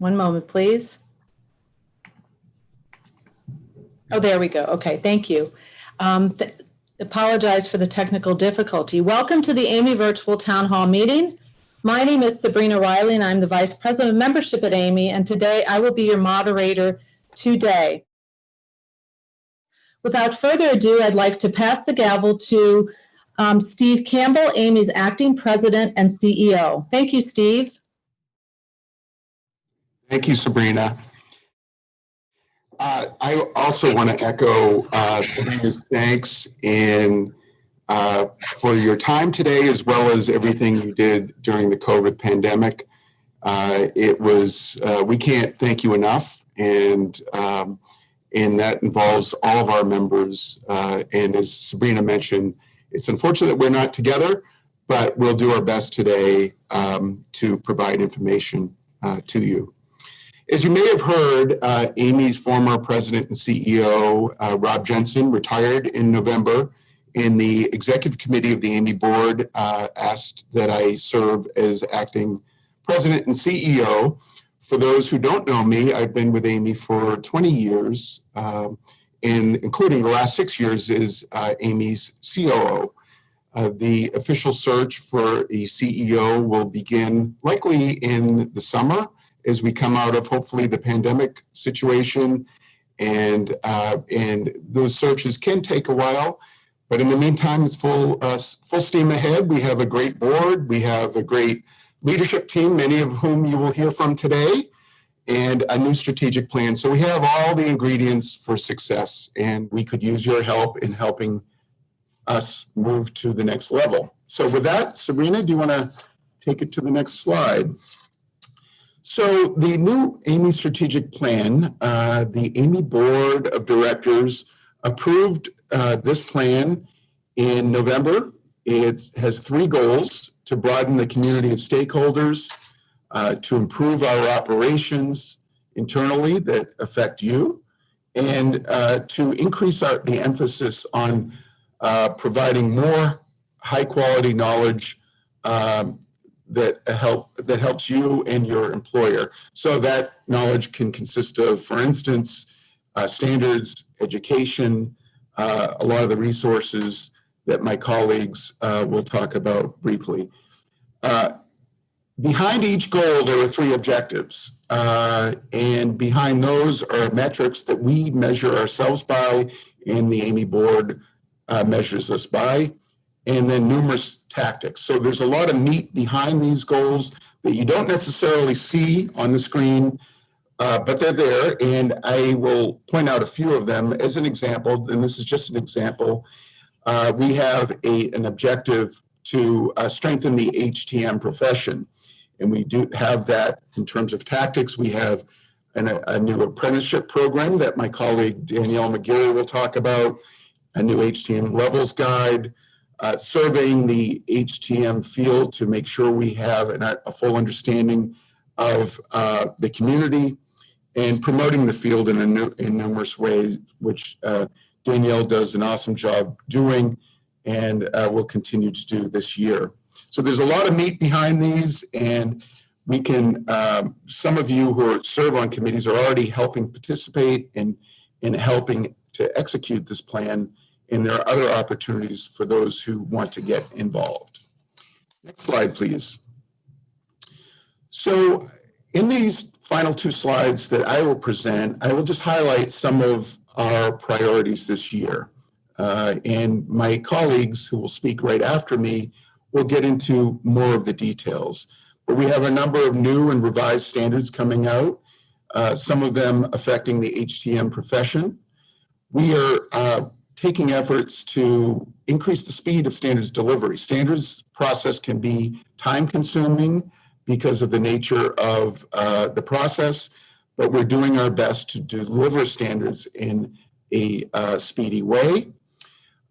One moment, please. Oh, there we go. Okay, thank you. Apologize for the technical difficulty. Welcome to the AAMI Virtual Town Hall meeting. My name is Sabrina Riley, and I'm the Vice President of Membership at AAMI, and today I will be your moderator today. Without further ado, I'd like to pass the gavel to Steve Campbell, AAMI's Acting President and CEO. Thank you, Steve. Thank you, Sabrina. I also want to echo Sabrina's thanks for your time today, as well as everything you did during the COVID pandemic. We can't thank you enough, and that involves all of our members. And as Sabrina mentioned, it's unfortunate that we're not together, but we'll do our best today to provide information to you. As you may have heard, AAMI's former president and CEO, Rob Jensen, retired in November, and the executive committee of the AAMI board asked that I serve as acting president and CEO. For those who don't know me, I've been with AAMI for 20 years, and including the last 6 years as AAMI's COO. The official search for a CEO will begin likely in the summer, as we come out of hopefully the pandemic situation, and those searches can take a while, but in the meantime, it's full steam ahead. We have a great board, we have a great leadership team, many of whom you will hear from today, and a new strategic plan. So we have all the ingredients for success, and we could use your help in helping us move to the next level. So with that, Sabrina, do you want to take it to the next slide? So the new AAMI strategic plan, the AAMI board of directors approved this plan in November. It has 3 goals: to broaden the community of stakeholders, to improve our operations internally that affect you, and to increase the emphasis on providing more high quality knowledge that helps you and your employer. So that knowledge can consist of, for instance, standards, education, a lot of the resources that my colleagues will talk about briefly. Behind each goal, there are 3 objectives. And behind those are metrics that we measure ourselves by, and the AAMI board measures us by, and then numerous tactics. So there's a lot of meat behind these goals that you don't necessarily see on the screen, but they're there, and I will point out a few of them as an example, and this is just an example. We have an objective to strengthen the HTM profession, and we do have that in terms of tactics. We have a new apprenticeship program that my colleague Danielle McGarry will talk about, a new HTM levels guide, surveying the HTM field to make sure we have a full understanding of the community, and promoting the field in numerous ways, which Danielle does an awesome job doing, and will continue to do this year. So there's a lot of meat behind these, and we can, some of you who serve on committees are already helping participate in helping to execute this plan, and there are other opportunities for those who want to get involved. Next slide, please. So in these final 2 slides that I will present, I will just highlight some of our priorities this year. And my colleagues who will speak right after me will get into more of the details. But we have a number of new and revised standards coming out, some of them affecting the HTM profession. We are taking efforts to increase the speed of standards delivery. Standards process can be time consuming because of the nature of the process, but we're doing our best to deliver standards in a speedy way.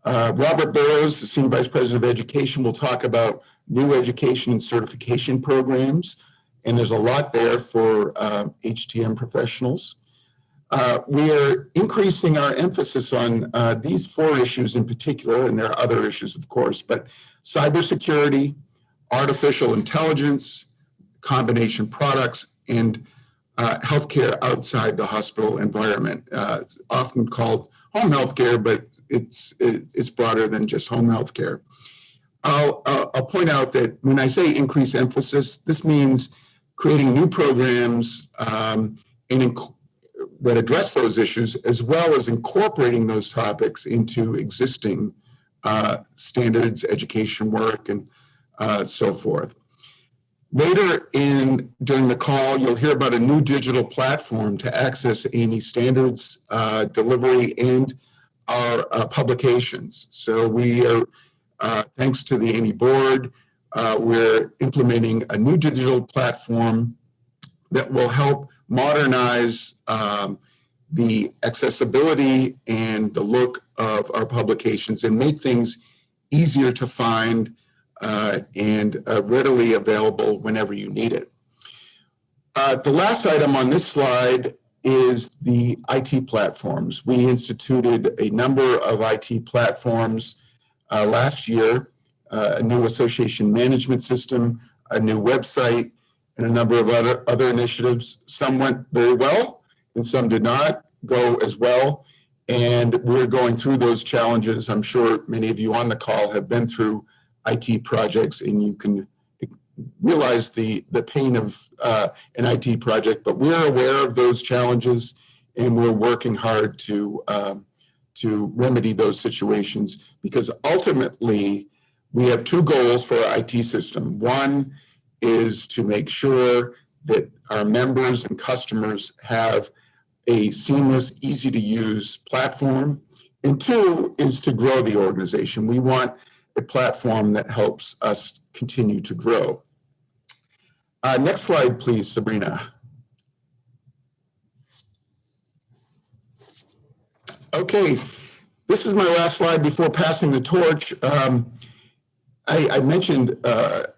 Robert Burrows, the Senior Vice President of Education, will talk about new education and certification programs, and there's a lot there for HTM professionals. We are increasing our emphasis on these 4 issues in particular, and there are other issues, of course, but cybersecurity, artificial intelligence, combination products, and healthcare outside the hospital environment. It's often called home healthcare, but it's broader than just home healthcare. I'll point out that when I say increased emphasis, this means creating new programs that address those issues, as well as incorporating those topics into existing standards, education work, and so forth. Later during the call, you'll hear about a new digital platform to access AAMI standards, delivery, and our publications. So we are, thanks to the AAMI board, we're implementing a new digital platform that will help modernize the accessibility and the look of our publications and make things easier to find and readily available whenever you need it. The last item on this slide is the IT platforms. We instituted a number of IT platforms last year, a new association management system, a new website, and a number of other initiatives. Some went very well and some did not go as well. And we're going through those challenges. I'm sure many of you on the call have been through IT projects, and you can realize the pain of an IT project, but we're aware of those challenges and we're working hard to remedy those situations, because ultimately we have two goals for our IT system. One is to make sure that our members and customers have a seamless, easy to use platform. And two is to grow the organization. We want a platform that helps us continue to grow. Next slide, please, Sabrina. Okay, this is my last slide before passing the torch. I mentioned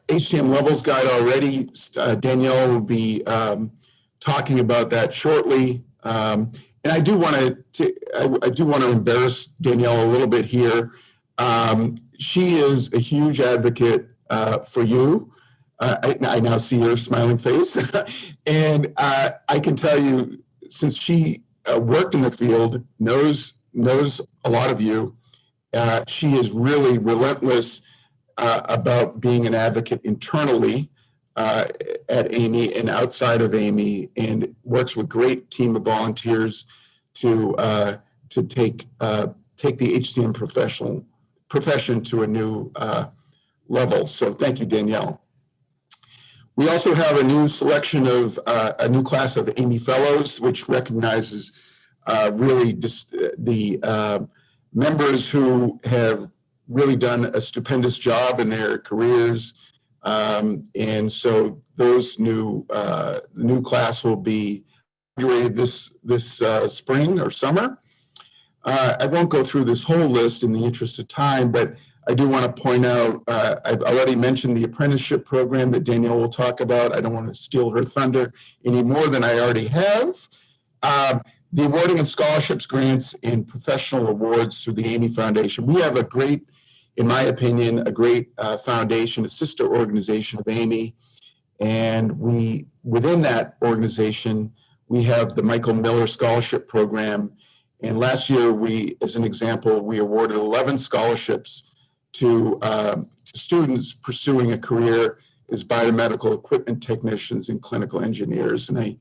HTM Levels Guide already. Danielle will be talking about that shortly. And I do want to embarrass Danielle a little bit here. She is a huge advocate for you. I now see her smiling face. And I can tell you, since she worked in the field, knows a lot of you, she is really relentless about being an advocate internally at AAMI and outside of AAMI, and works with a great team of volunteers to take the HTM profession to a new level. So thank you, Danielle. We also have a new selection of a new class of AAMI Fellows, which recognizes really the members who have really done a stupendous job in their careers. And so those the new class will be graduated this spring or summer. I won't go through this whole list in the interest of time, but I do want to point out, I've already mentioned the apprenticeship program that Danielle will talk about. I don't want to steal her thunder any more than I already have. The awarding of scholarships, grants, and professional awards through the AAMI Foundation. We have a great, in my opinion, a great foundation, a sister organization of AAMI. And within that organization, we have the Michael Miller Scholarship Program. And last year, as an example, we awarded 11 scholarships to students pursuing a career as biomedical equipment technicians and clinical engineers. And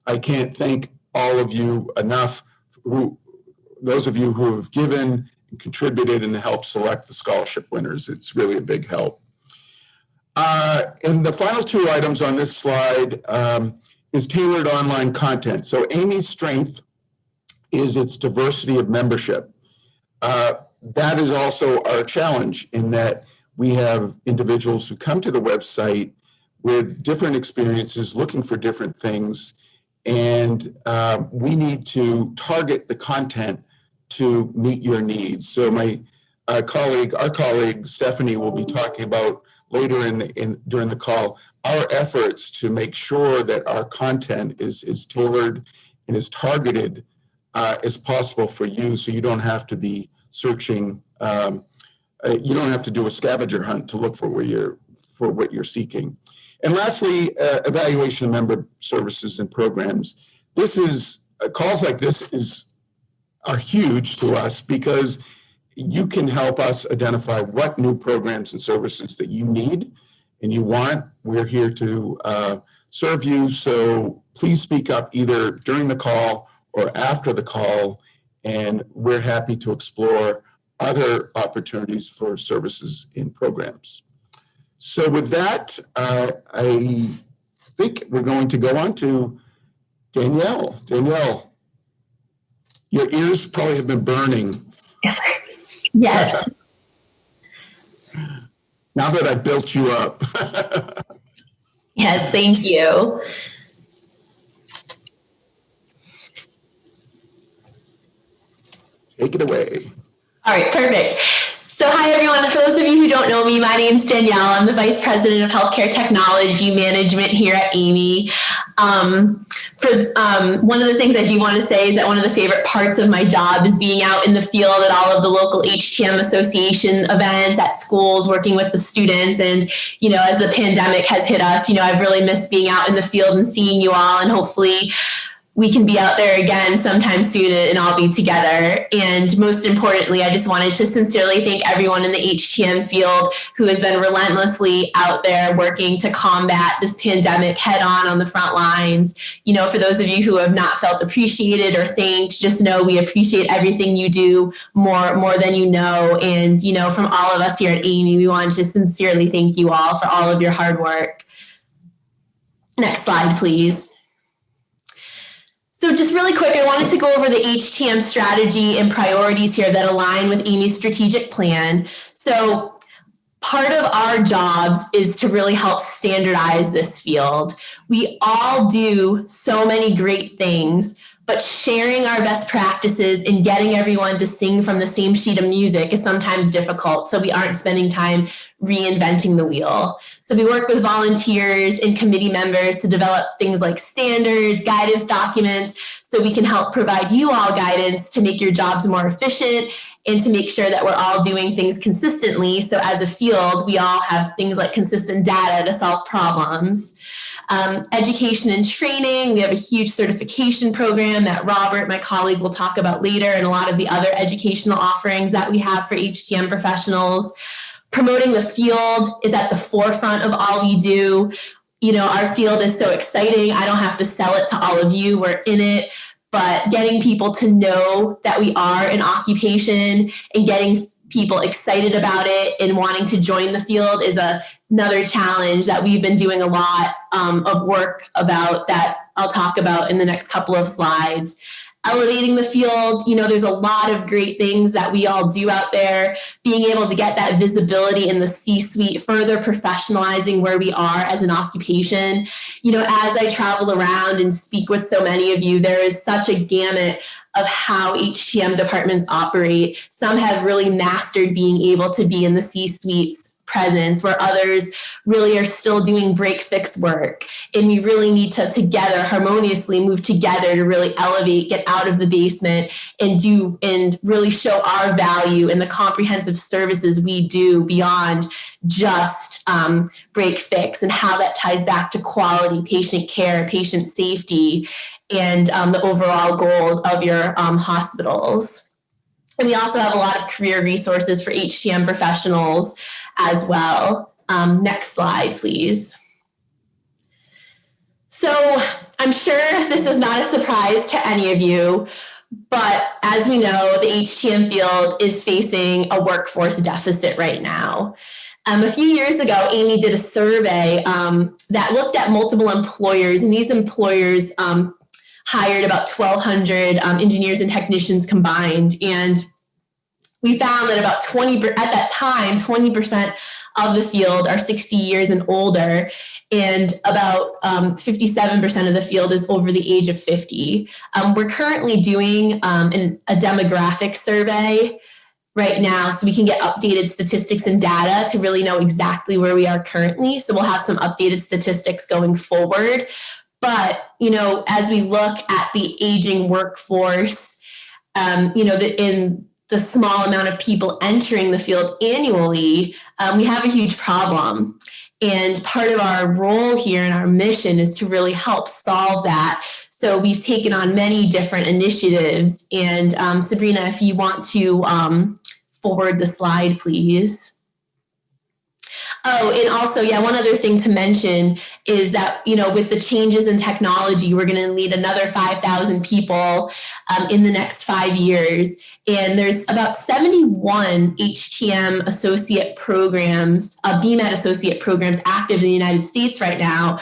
I can't thank all of you enough, those of you who have given and contributed and helped select the scholarship winners. It's really a big help. And the final two items on this slide is tailored online content. So AAMI's strength is its diversity of membership. That is also our challenge, in that we have individuals who come to the website with different experiences, looking for different things, and we need to target the content to meet your needs. So our colleague Stephanie will be talking about later during the call our efforts to make sure that our content is tailored and is targeted as possible for you, so you don't have to be searching. You don't have to do a scavenger hunt to look for what you're seeking. And lastly, evaluation of member services and programs. calls like this are huge to us because you can help us identify what new programs and services that you need and you want. We're here to serve you. So please speak up either during the call or after the call, and we're happy to explore other opportunities for services in programs. So with that, I think we're going to go on to Danielle. Danielle, your ears probably have been burning. Yes. Now that I built you up. Yes, thank you. Take it away. All right, perfect. So hi, everyone. For those of you who don't know me, my name's Danielle. I'm the Vice President of Healthcare Technology Management here at AAMI. One of the things I do want to say is that one of the favorite parts of my job is being out in the field at all of the local HTM Association events at schools, working with the students. And, as the pandemic has hit us, I've really missed being out in the field and seeing you all, and hopefully we can be out there again sometime soon and all be together. And most importantly, I just wanted to sincerely thank everyone in the HTM field who has been relentlessly out there working to combat this pandemic head on the front lines. For those of you who have not felt appreciated or thanked, just know we appreciate everything you do more than you know. And, from all of us here at AAMI, we want to sincerely thank you all for all of your hard work. Next slide, please. So just really quick, I wanted to go over the HTM strategy and priorities here that align with AAMI's strategic plan. So part of our jobs is to really help standardize this field. We all do so many great things, but sharing our best practices and getting everyone to sing from the same sheet of music is sometimes difficult, so we aren't spending time reinventing the wheel. So we work with volunteers and committee members to develop things like standards, guidance documents, so we can help provide you all guidance to make your jobs more efficient and to make sure that we're all doing things consistently. So as a field, we all have things like consistent data to solve problems. Education and training, we have a huge certification program that Robert, my colleague, will talk about later, and a lot of the other educational offerings that we have for HTM professionals. Promoting the field is at the forefront of all we do. Our field is so exciting. I don't have to sell it to all of you. We're in it. But getting people to know that we are an occupation and getting people excited about it and wanting to join the field is another challenge that we've been doing a lot of work about that I'll talk about in the next couple of slides. Elevating the field, there's a lot of great things that we all do out there. Being able to get that visibility in the C-suite, further professionalizing where we are as an occupation. As I travel around and speak with so many of you, there is such a gamut of how HTM departments operate. Some have really mastered being able to be in the C-suite's presence, where others really are still doing break-fix work. And we really need to together, harmoniously move together to really elevate, get out of the basement, and really show our value in the comprehensive services we do beyond just break-fix, and how that ties back to quality, patient care, patient safety, and the overall goals of your hospitals. And we also have a lot of career resources for HTM professionals as well. Next slide, please. So I'm sure this is not a surprise to any of you, but as we know, the HTM field is facing a workforce deficit right now. A few years ago, AAMI did a survey that looked at multiple employers, and these employers hired about 1,200 engineers and technicians combined. And we found that about 20% of the field are 60 years and older, and about 57% of the field is over the age of 50. We're currently doing a demographic survey right now, so we can get updated statistics and data to really know exactly where we are currently. So we'll have some updated statistics going forward. But, as we look at the aging workforce, in the small amount of people entering the field annually, we have a huge problem. And part of our role here and our mission is to really help solve that. So we've taken on many different initiatives. And Sabrina, if you want to forward the slide, please. Oh, and also, yeah, one other thing to mention is that, with the changes in technology, we're going to need another 5,000 people in the next 5 years. And there's about 71 HTM associate programs, BMAT associate programs active in the United States right now.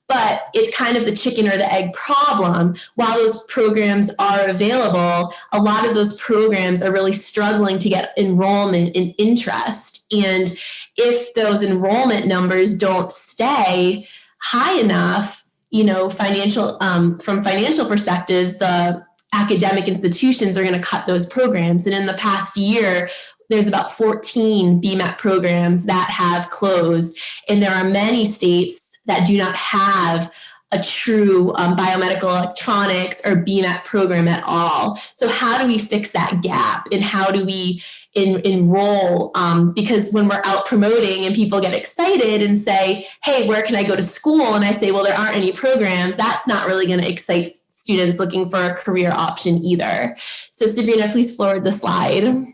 But it's kind of the chicken or the egg problem. While those programs are available, a lot of those programs are really struggling to get enrollment and interest. And if those enrollment numbers don't stay high enough, from financial perspectives, the academic institutions are going to cut those programs. And in the past year, there's about 14 BMAT programs that have closed. And there are many states that do not have a true biomedical electronics or BMAT program at all. So how do we fix that gap, and how do we enroll? Because when we're out promoting and people get excited and say, hey, where can I go to school? And I say, well, there aren't any programs. That's not really going to excite students looking for a career option either. So Sabrina, please forward the slide.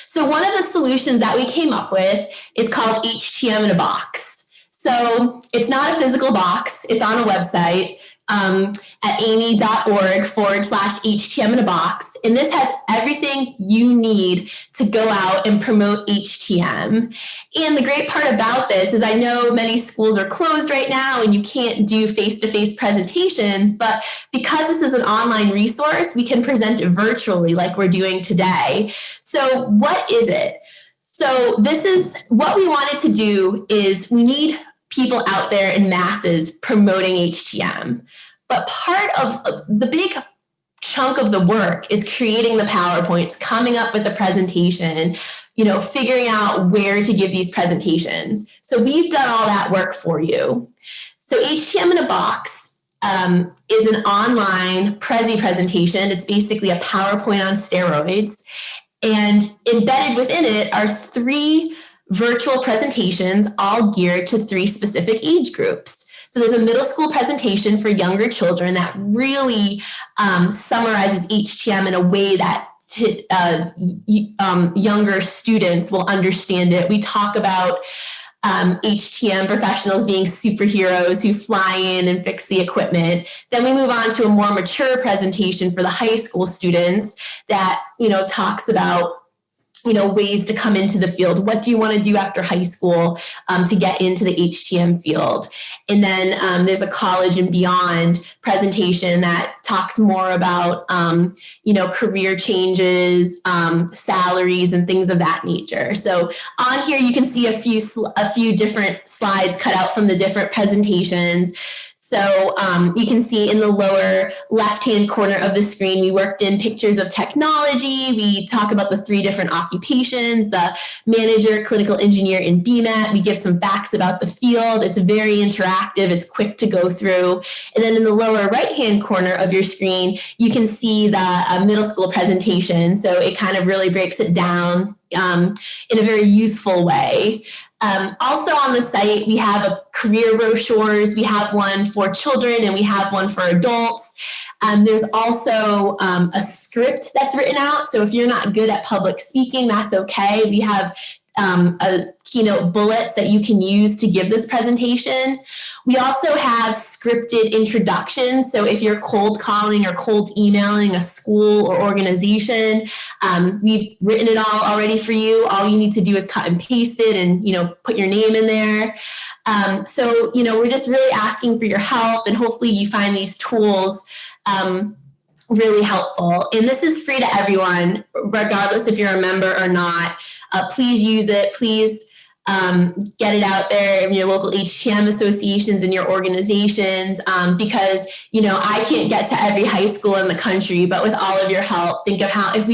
So one of the solutions that we came up with is called HTM in a box. So it's not a physical box. It's on a website at AAMI.org/HTM in a box. And this has everything you need to go out and promote HTM. And the great part about this is I know many schools are closed right now and you can't do face-to-face presentations, but because this is an online resource, we can present it virtually like we're doing today. So what is it? So this is what we wanted to do is we need people out there in masses promoting HTM. But part of the big chunk of the work is creating the PowerPoints, coming up with the presentation, figuring out where to give these presentations. So we've done all that work for you. So HTM in a box is an online Prezi presentation. It's basically a PowerPoint on steroids. And embedded within it are 3 virtual presentations, all geared to 3 specific age groups. So there's a middle school presentation for younger children that really summarizes HTM in a way that younger students will understand it. We talk about HTM professionals being superheroes who fly in and fix the equipment. Then we move on to a more mature presentation for the high school students that, talks about ways to come into the field. What do you want to do after high school to get into the HTM field? And then there's a college and beyond presentation that talks more about, career changes, salaries, and things of that nature. So on here, you can see a few different slides cut out from the different presentations. So you can see in the lower left-hand corner of the screen, we worked in pictures of technology. We talk about the 3 different occupations, the manager, clinical engineer, and BMAT. We give some facts about the field. It's very interactive. It's quick to go through. And then in the lower right-hand corner of your screen, you can see the middle school presentation. So it kind of really breaks it down in a very useful way. Also on the site, we have career brochures. We have one for children and we have one for adults. There's also a script that's written out. So if you're not good at public speaking, that's okay. We have keynote bullets that you can use to give this presentation. We also have scripted introductions. So if you're cold calling or cold emailing a school or organization, we've written it all already for you. All you need to do is cut and paste it and, put your name in there. So, we're just really asking for your help, and hopefully you find these tools really helpful. And this is free to everyone, regardless if you're a member or not. Please use it. Please get it out there in your local HTM associations and your organizations, because, I can't get to every high school in the country, but with all of your help, think of how, if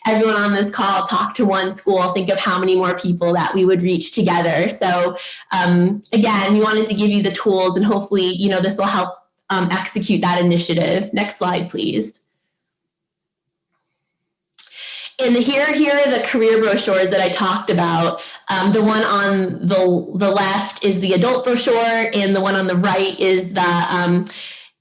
everyone on this call talked to one school, think of how many more people that we would reach together. So again, we wanted to give you the tools, and hopefully, this will help execute that initiative. Next slide, please. And here are the career brochures that I talked about. The one on the left is the adult brochure, and the one on the right is the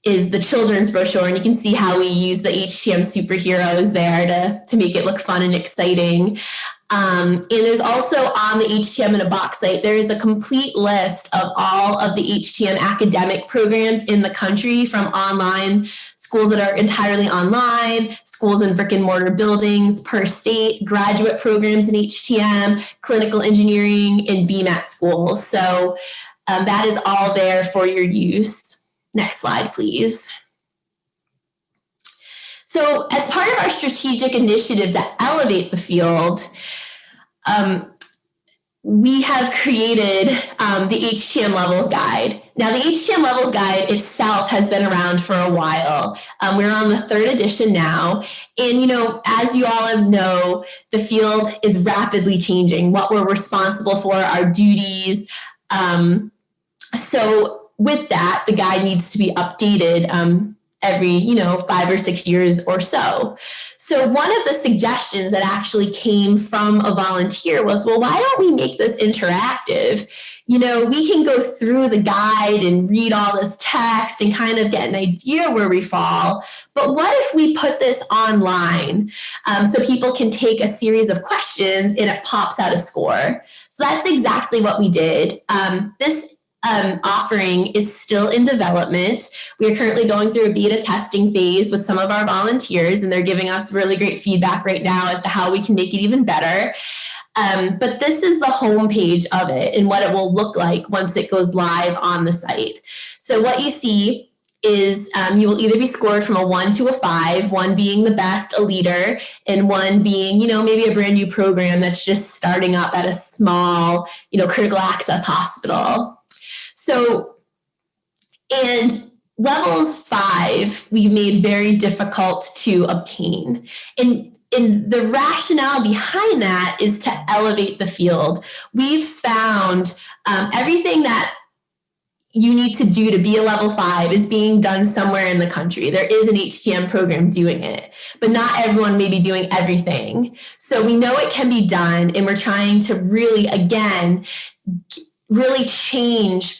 is the children's brochure, and you can see how we use the HTM superheroes there to make it look fun and exciting. And there's also on the HTM in a Box site, there is a complete list of all of the HTM academic programs in the country, from online schools that are entirely online, schools in brick and mortar buildings per state, graduate programs in HTM, clinical engineering, and BMAT schools. So that is all there for your use. Next slide, please. So as part of our strategic initiative to elevate the field, we have created the HTM Levels Guide. Now, the HTM Levels Guide itself has been around for a while. We're on the 3rd edition now. And, as you all know, the field is rapidly changing. What we're responsible for, our duties. So with that, the guide needs to be updated every, 5 or 6 years or so. So one of the suggestions that actually came from a volunteer was, well, why don't we make this interactive? We can go through the guide and read all this text and kind of get an idea where we fall. But what if we put this online so people can take a series of questions and it pops out a score? So that's exactly what we did. This offering is still in development. We are currently going through a beta testing phase with some of our volunteers, and they're giving us really great feedback right now as to how we can make it even better. But this is the homepage of it and what it will look like once it goes live on the site. So what you see is you will either be scored from a 1 to a 5, 1 being the best, a leader, and 1 being, maybe a brand new program that's just starting up at a small, critical access hospital. So, and levels 5, we've made very difficult to obtain. And the rationale behind that is to elevate the field. We've found everything that you need to do to be a level 5 is being done somewhere in the country. There is an HTM program doing it, but not everyone may be doing everything. So we know it can be done, and we're trying to really, again, really change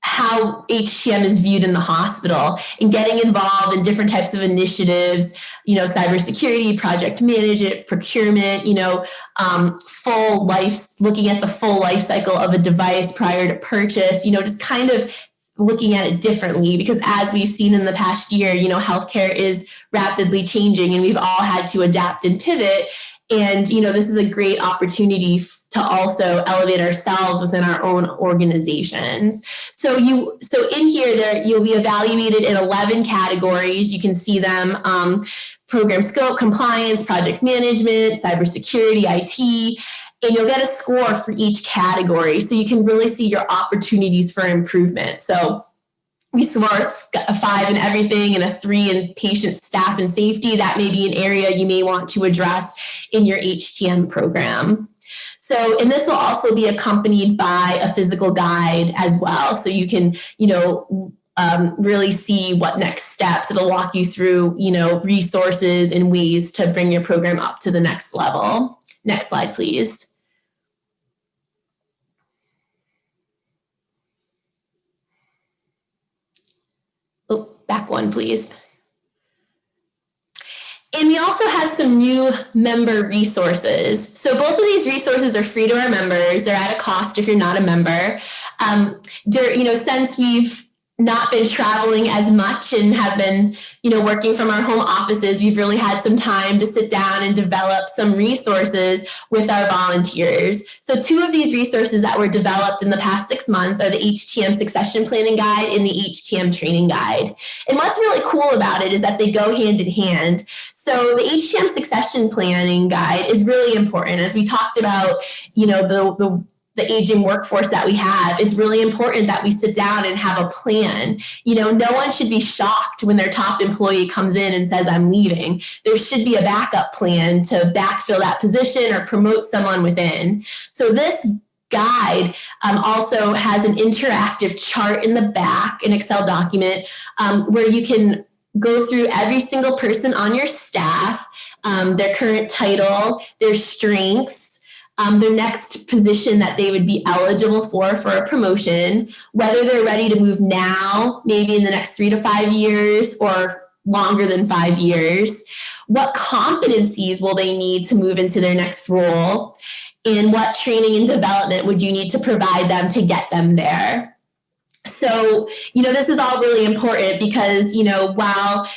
how HTM is viewed in the hospital and getting involved in different types of initiatives, cybersecurity, project management, procurement, full life, looking at the full life cycle of a device prior to purchase, just kind of looking at it differently, because as we've seen in the past year, healthcare is rapidly changing and we've all had to adapt and pivot. And, this is a great opportunity to also elevate ourselves within our own organizations. So in here, you'll be evaluated in 11 categories. You can see them: program scope, compliance, project management, cybersecurity, IT, and you'll get a score for each category. So you can really see your opportunities for improvement. So we score a 5 in everything and a 3 in patient, staff, and safety. That may be an area you may want to address in your HTM program. So, and this will also be accompanied by a physical guide as well. So you can, really see what next steps. It'll walk you through, resources and ways to bring your program up to the next level. Next slide, please. Oh, back one, please. And we also have some new member resources. So both of these resources are free to our members. They're at a cost if you're not a member. Since we've not been traveling as much and have been, working from our home offices, we've really had some time to sit down and develop some resources with our volunteers. So 2 of these resources that were developed in the past 6 months are the HTM Succession Planning Guide and the HTM Training Guide. And what's really cool about it is that they go hand in hand. So the HTM Succession Planning Guide is really important. As we talked about, the aging workforce that we have, it's really important that we sit down and have a plan. No one should be shocked when their top employee comes in and says, I'm leaving. There should be a backup plan to backfill that position or promote someone within. So this guide also has an interactive chart in the back, an Excel document, where you can go through every single person on your staff, their current title, their strengths, the next position that they would be eligible for a promotion, whether they're ready to move now, maybe in the next 3 to 5 years or longer than 5 years. What competencies will they need to move into their next role? And what training and development would you need to provide them to get them there? So, this is all really important because, while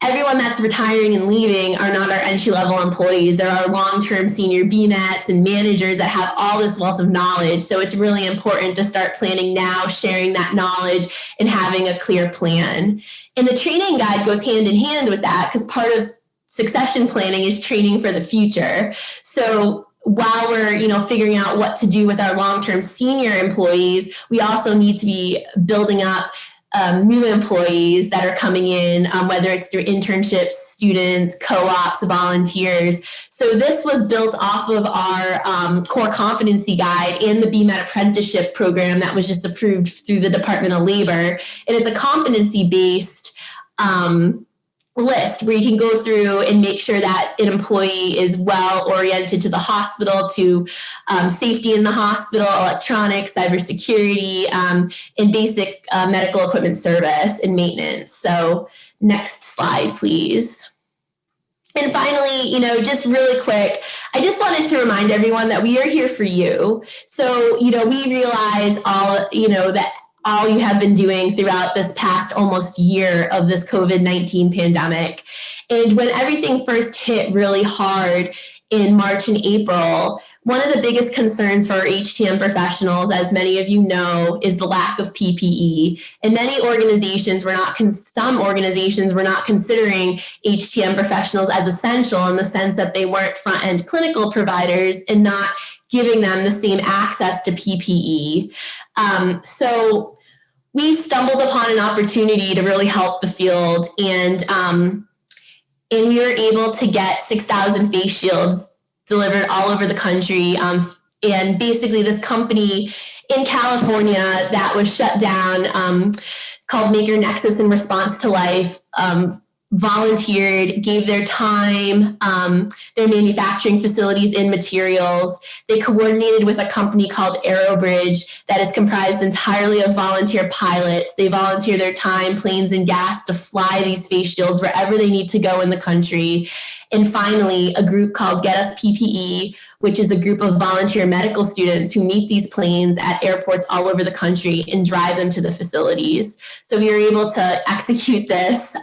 everyone that's retiring and leaving are not our entry-level employees, there are long-term senior BNets and managers that have all this wealth of knowledge. So it's really important to start planning now, sharing that knowledge, and having a clear plan. And the training guide goes hand in hand with that because part of succession planning is training for the future. So while we're, figuring out what to do with our long-term senior employees, we also need to be building up new employees that are coming in, whether it's through internships, students, co-ops, volunteers. So this was built off of our core competency guide and the BMET apprenticeship program that was just approved through the Department of Labor. And it's a competency-based list where you can go through and make sure that an employee is well oriented to the hospital, to safety in the hospital, electronics, cybersecurity, and basic medical equipment service and maintenance. So next slide, please. And finally, just really quick, I just wanted to remind everyone that we are here for you. So, we realize that all you have been doing throughout this past almost year of this COVID-19 pandemic. And when everything first hit really hard in March and April, one of the biggest concerns for our HTM professionals, as many of you know, is the lack of PPE. And some organizations were not considering HTM professionals as essential in the sense that they weren't front-end clinical providers and not giving them the same access to PPE. So we stumbled upon an opportunity to really help the field, and we were able to get 6,000 face shields delivered all over the country. And basically this company in California that was shut down called Maker Nexus in Response to Life volunteered, gave their time, their manufacturing facilities and materials. They coordinated with a company called Aerobridge that is comprised entirely of volunteer pilots. They volunteer their time, planes, and gas to fly these face shields wherever they need to go in the country. And finally, a group called Get Us PPE, which is a group of volunteer medical students who meet these planes at airports all over the country and drive them to the facilities. So we were able to execute this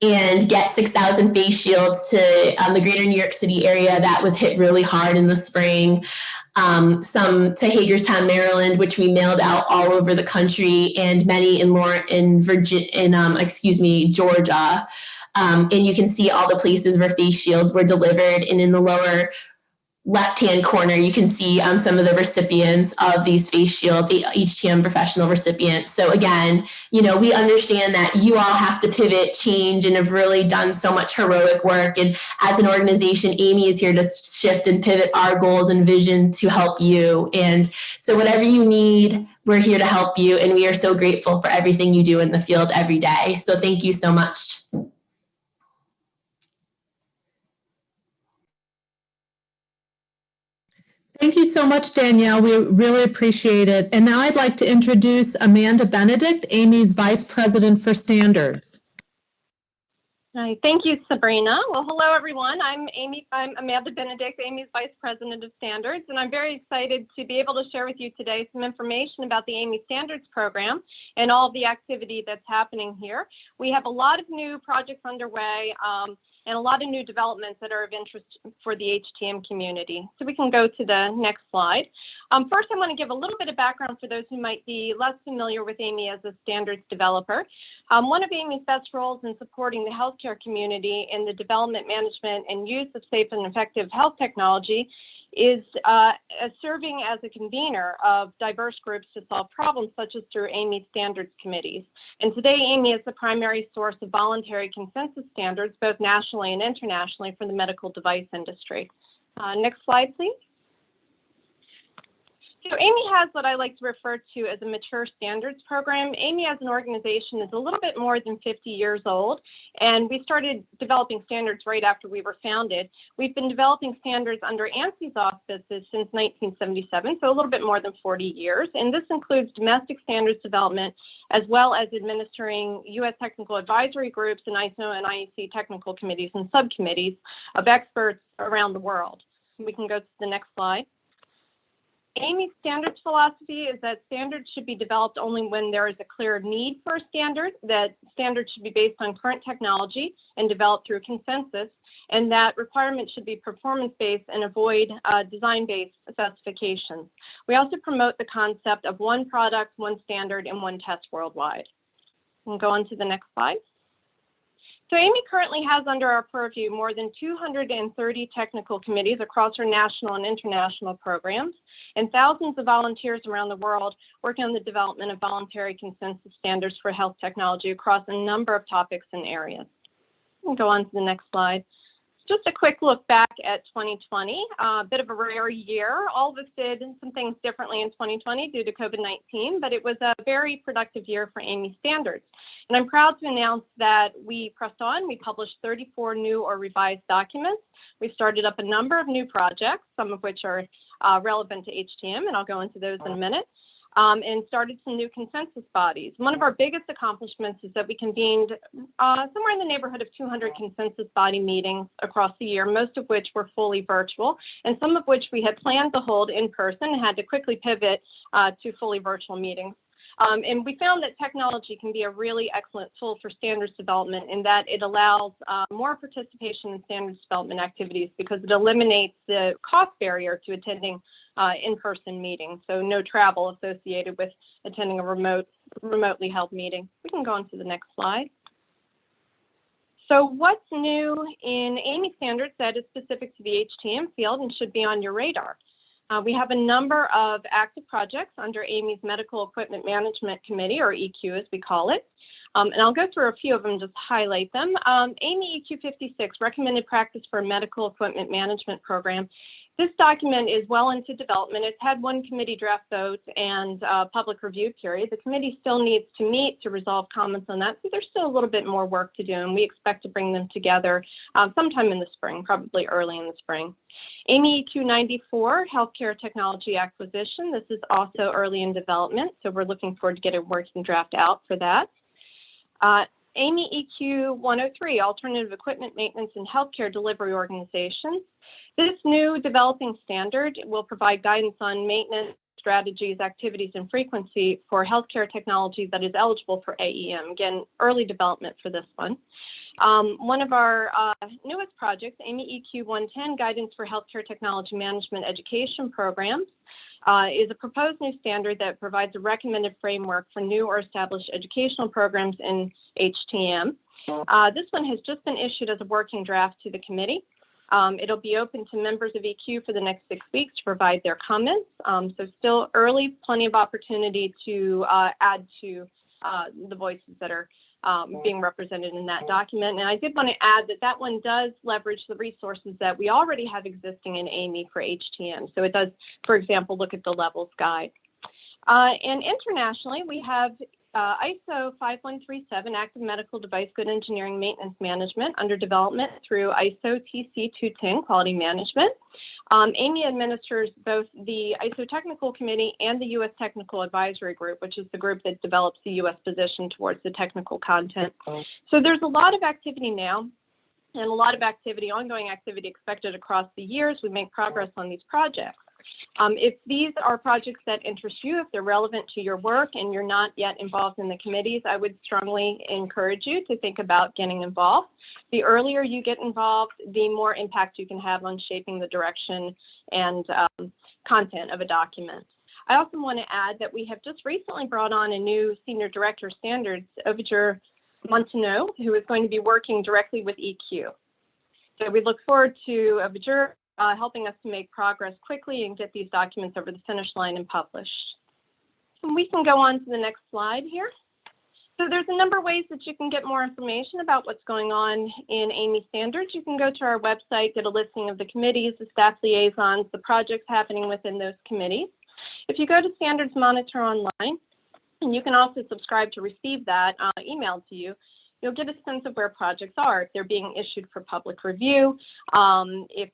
and get 6,000 face shields to the greater New York City area that was hit really hard in the spring. Some to Hagerstown, Maryland, which we mailed out all over the country, and many in Georgia. And you can see all the places where face shields were delivered. And in the lower left-hand corner, you can see some of the recipients of these face shields, HTM professional recipients. So again, we understand that you all have to pivot, change, and have really done so much heroic work. And as an organization, AAMI is here to shift and pivot our goals and vision to help you. And so whatever you need, we're here to help you. And we are so grateful for everything you do in the field every day. So thank you so much. Thank you so much, Danielle. We really appreciate it. And now I'd like to introduce Amanda Benedict, AAMI's Vice President for Standards. Hi, thank you, Sabrina. Well, hello, everyone. I'm Amanda Benedict, AAMI's Vice President of Standards, and I'm very excited to be able to share with you today some information about the AAMI Standards Program and all of the activity that's happening here. We have a lot of new projects underway and a lot of new developments that are of interest for the HTM community. So we can go to the next slide. First, I want to give a little bit of background for those who might be less familiar with AAMI as a standards developer. One of AAMI's best roles in supporting the healthcare community in the development, management, and use of safe and effective health technology is serving as a convener of diverse groups to solve problems, such as through AAMI standards committees. And today, AAMI is the primary source of voluntary consensus standards, both nationally and internationally, for the medical device industry. Next slide, please. So AAMI has what I like to refer to as a mature standards program. AAMI as an organization is a little bit more than 50 years old, and we started developing standards right after we were founded. We've been developing standards under ANSI's auspices since 1977, so a little bit more than 40 years. And this includes domestic standards development, as well as administering U.S. technical advisory groups and ISO and IEC technical committees and subcommittees of experts around the world. We can go to the next slide. AAMI's standards philosophy is that standards should be developed only when there is a clear need for a standard, that standards should be based on current technology and developed through consensus, and that requirements should be performance-based and avoid design-based specifications. We also promote the concept of one product, one standard, and one test worldwide. We'll go on to the next slide. So AAMI currently has under our purview more than 230 technical committees across our national and international programs, and thousands of volunteers around the world working on the development of voluntary consensus standards for health technology across a number of topics and areas. We'll go on to the next slide. Just a quick look back at 2020, a bit of a rare year. All of us did some things differently in 2020 due to COVID-19, but it was a very productive year for AAMI standards. And I'm proud to announce that we pressed on. We published 34 new or revised documents. We started up a number of new projects, some of which are relevant to HTM, and I'll go into those in a minute, and started some new consensus bodies. One of our biggest accomplishments is that we convened somewhere in the neighborhood of 200 consensus body meetings across the year, most of which were fully virtual, and some of which we had planned to hold in person and had to quickly pivot to fully virtual meetings. And we found that technology can be a really excellent tool for standards development in that it allows more participation in standards development activities because it eliminates the cost barrier to attending in-person meetings, so no travel associated with attending a remotely held meeting. We can go on to the next slide. So what's new in AAMI standards that is specific to the HTM field and should be on your radar? We have a number of active projects under AAMI's Medical Equipment Management Committee, or EQ as we call it. And I'll go through a few of them, just highlight them. AAMI EQ 56, Recommended Practice for a Medical Equipment Management Program. This document is well into development. It's had one committee draft vote and public review period. The committee still needs to meet to resolve comments on that, so there's still a little bit more work to do, and we expect to bring them together sometime in the spring, probably early in the spring. AAMI EQ 94, Healthcare Technology Acquisition. This is also early in development, so we're looking forward to getting a working draft out for that. AAMI EQ 103, Alternative Equipment Maintenance and Healthcare Delivery Organizations. This new developing standard will provide guidance on maintenance strategies, activities, and frequency for healthcare technology that is eligible for AEM. Again, early development for this one. One of our newest projects, AAMI EQ 110, Guidance for Healthcare Technology Management Education Programs, is a proposed new standard that provides a recommended framework for new or established educational programs in HTM. This one has just been issued as a working draft to the committee. It'll be open to members of EQ for the next 6 weeks to provide their comments. So still early, plenty of opportunity to add to the voices that are being represented in that document. And I did want to add that that one does leverage the resources that we already have existing in AAMI for HTM. So it does, for example, look at the levels guide. And internationally, we have ISO 5137, Active Medical Device Good Engineering Maintenance Management, under development through ISO TC 210, Quality Management. AAMI administers both the ISO Technical Committee and the U.S. Technical Advisory Group, which is the group that develops the U.S. position towards the technical content. So there's a lot of activity now, and a lot of activity, ongoing activity expected across the years. We make progress on these projects. If these are projects that interest you, if they're relevant to your work and you're not yet involved in the committees, I would strongly encourage you to think about getting involved. The earlier you get involved, the more impact you can have on shaping the direction and content of a document. I also want to add that we have just recently brought on a new Senior Director of Standards, Ovijur Montanou, who is going to be working directly with EQ. So we look forward to Ovijur helping us to make progress quickly and get these documents over the finish line and published. And we can go on to the next slide here. So there's a number of ways that you can get more information about what's going on in AAMI standards. You can go to our website, get a listing of the committees, the staff liaisons, the projects happening within those committees. If you go to Standards Monitor online, and you can also subscribe to receive that emailed to you, you'll get a sense of where projects are, if they're being issued for public review, if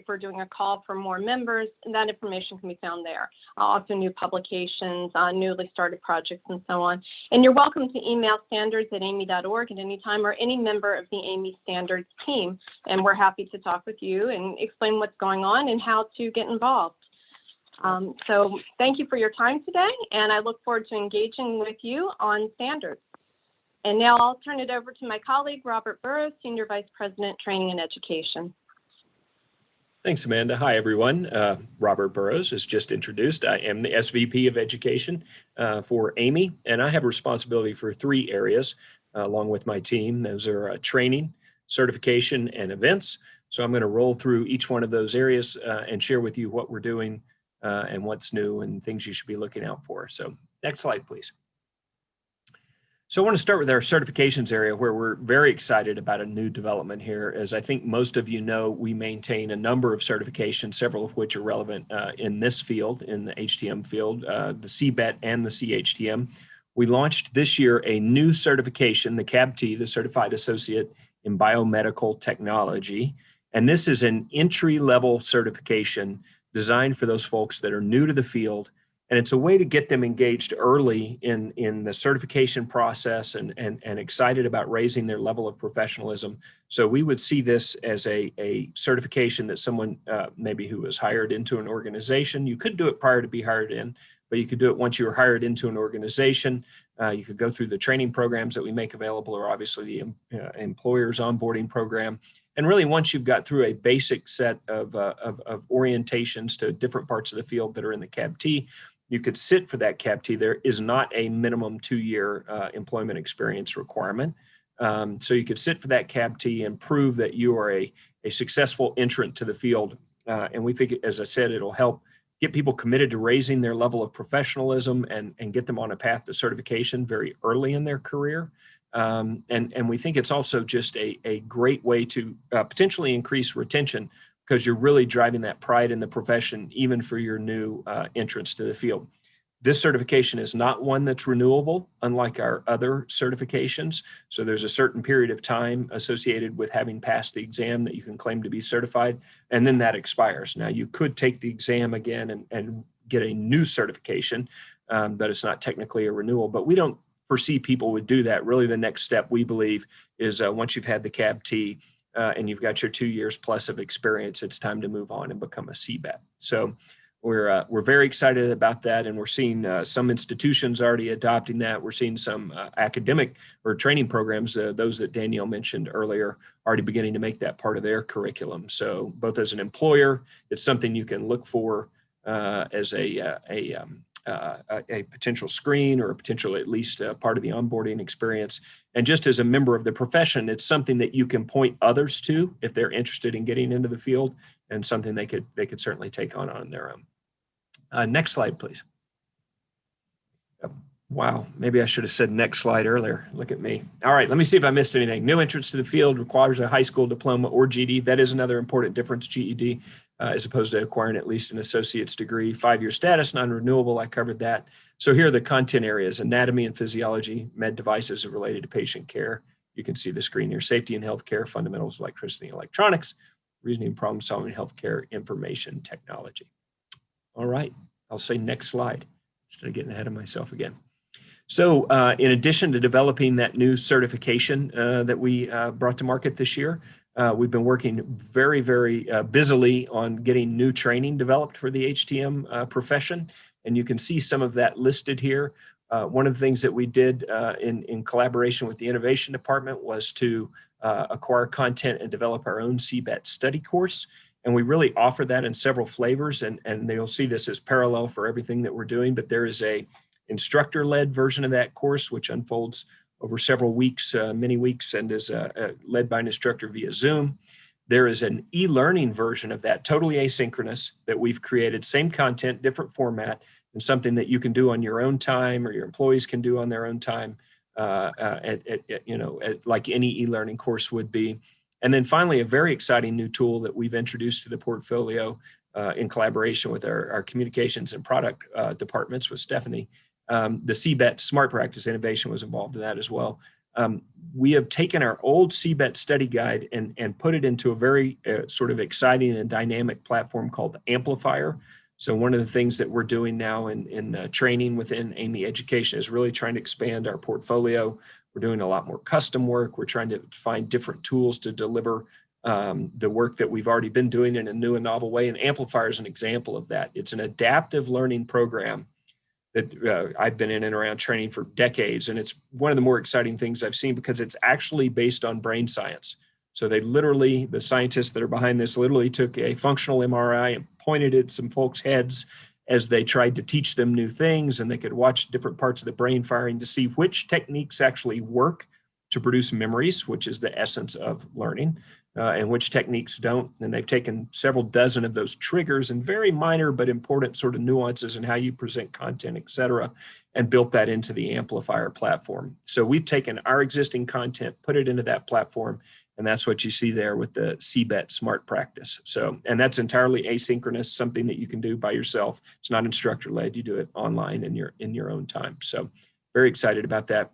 we're doing a call for more members, and that information can be found there. Also new publications, newly started projects, and so on. And you're welcome to email standards@aami.org at any time, or any member of the AAMI Standards team, and we're happy to talk with you and explain what's going on and how to get involved. So thank you for your time today, and I look forward to engaging with you on standards. And now I'll turn it over to my colleague, Robert Burrows, Senior Vice President, Training and Education. Thanks, Amanda. Hi, everyone. Robert Burrows is just introduced. I am the SVP of Education for AAMI, and I have responsibility for 3 areas along with my team. Those are training, certification, and events. So I'm going to roll through each one of those areas and share with you what we're doing and what's new and things you should be looking out for. So next slide, please. So I want to start with our certifications area, where we're very excited about a new development here. As I think most of you know, we maintain a number of certifications, several of which are relevant in this field, in the HTM field, the CBET and the CHTM. We launched this year a new certification, the CABT, the Certified Associate in Biomedical Technology. And this is an entry-level certification designed for those folks that are new to the field. And it's a way to get them engaged early in the certification process and excited about raising their level of professionalism. So we would see this as a certification that someone maybe who was hired into an organization, you could do it prior to be hired in, but you could do it once you were hired into an organization. You could go through the training programs that we make available, or obviously the employer's onboarding program. And really, once you've got through a basic set of orientations to different parts of the field that are in the CABT, you could sit for that CABT. There is not a minimum 2-year employment experience requirement. So you could sit for that CABT and prove that you are a successful entrant to the field. And we think, as I said, it'll help get people committed to raising their level of professionalism and get them on a path to certification very early in their career. And we think it's also just a great way to potentially increase retention, because you're really driving that pride in the profession, even for your new entrance to the field. This certification is not one that's renewable, unlike our other certifications. So there's a certain period of time associated with having passed the exam that you can claim to be certified, and then that expires. Now, you could take the exam again and get a new certification, but it's not technically a renewal. But we don't foresee people would do that. Really, the next step, we believe, is once you've had the CABT, and you've got your 2 years plus of experience, it's time to move on and become a CBET. So we're very excited about that, and we're seeing some institutions already adopting that. We're seeing some academic or training programs, those that Danielle mentioned earlier, already beginning to make that part of their curriculum. So both as an employer, it's something you can look for as a potential screen, or a potential at least part of the onboarding experience. And just as a member of the profession, it's something that you can point others to if they're interested in getting into the field, and something they could certainly take on their own. Next slide, please. Wow, maybe I should have said next slide earlier. Look at me. All right, let me see if I missed anything. New entrance to the field requires a high school diploma or GED. That is another important difference, GED, as opposed to acquiring at least an associate's degree. 5-year status, non-renewable, I covered that. So here are the content areas: anatomy and physiology, med devices related to patient care. You can see the screen here: safety and healthcare, fundamentals of electricity and electronics, reasoning, problem solving, healthcare, information technology. All right, I'll say next slide instead of getting ahead of myself again. So in addition to developing that new certification that we brought to market this year, we've been working very, very busily on getting new training developed for the HTM profession. And you can see some of that listed here. One of the things that we did in collaboration with the Innovation Department was to acquire content and develop our own CBET study course. And we really offer that in several flavors. And you'll see this as parallel for everything that we're doing. But there is a instructor-led version of that course, which unfolds over several weeks, many weeks, and is led by an instructor via Zoom. There is an e-learning version of that, totally asynchronous, that we've created, same content, different format, and something that you can do on your own time, or your employees can do on their own time, like any e-learning course would be. And then finally, a very exciting new tool that we've introduced to the portfolio in collaboration with our communications and product departments with Stephanie. The CBET Smart Practice Innovation was involved in that as well. We have taken our old CBET study guide and put it into a very sort of exciting and dynamic platform called Amplifier. So one of the things that we're doing now in training within AAMI Education is really trying to expand our portfolio. We're doing a lot more custom work. We're trying to find different tools to deliver the work that we've already been doing in a new and novel way. And Amplifier is an example of that. It's an adaptive learning program that I've been in and around training for decades. And it's one of the more exciting things I've seen because it's actually based on brain science. So they literally, the scientists that are behind this literally took a functional MRI and pointed at some folks' heads as they tried to teach them new things, and they could watch different parts of the brain firing to see which techniques actually work to produce memories, which is the essence of learning, and which techniques don't. And they've taken several dozen of those triggers and very minor but important sort of nuances in how you present content, et cetera, and built that into the Amplifier platform. So we've taken our existing content, put it into that platform, and that's what you see there with the CBET Smart Practice. So, and that's entirely asynchronous, something that you can do by yourself. It's not instructor-led. You do it online in your own time. So very excited about that.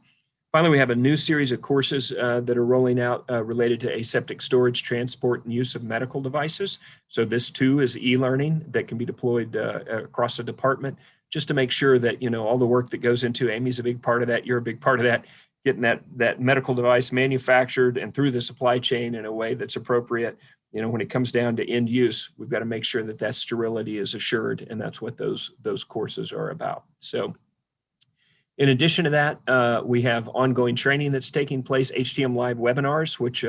Finally, we have a new series of courses that are rolling out related to aseptic storage, transport, and use of medical devices. So this too is e-learning that can be deployed across the department, just to make sure that, you know, all the work that goes into AAMI's a big part of that. You're a big part of that, getting that medical device manufactured and through the supply chain in a way that's appropriate. You know, when it comes down to end use, we've got to make sure that that sterility is assured, and that's what those courses are about. So in addition to that, we have ongoing training that's taking place, HTM Live webinars, which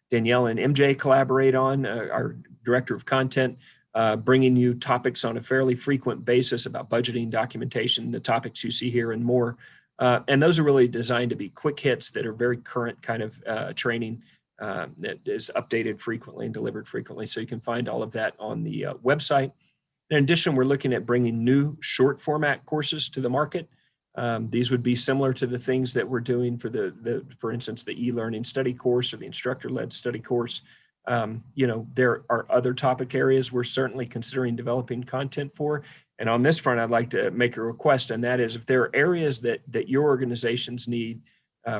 Danielle and MJ collaborate on, our director of content, bringing you topics on a fairly frequent basis about budgeting, documentation, the topics you see here and more. And those are really designed to be quick hits that are very current kind of training that is updated frequently and delivered frequently. So you can find all of that on the website. In addition, we're looking at bringing new short format courses to the market. These would be similar to the things that we're doing for for instance, the e-learning study course or the instructor-led study course. You know, there are other topic areas we're certainly considering developing content for. And on this front, I'd like to make a request, and that is if there are areas that your organizations need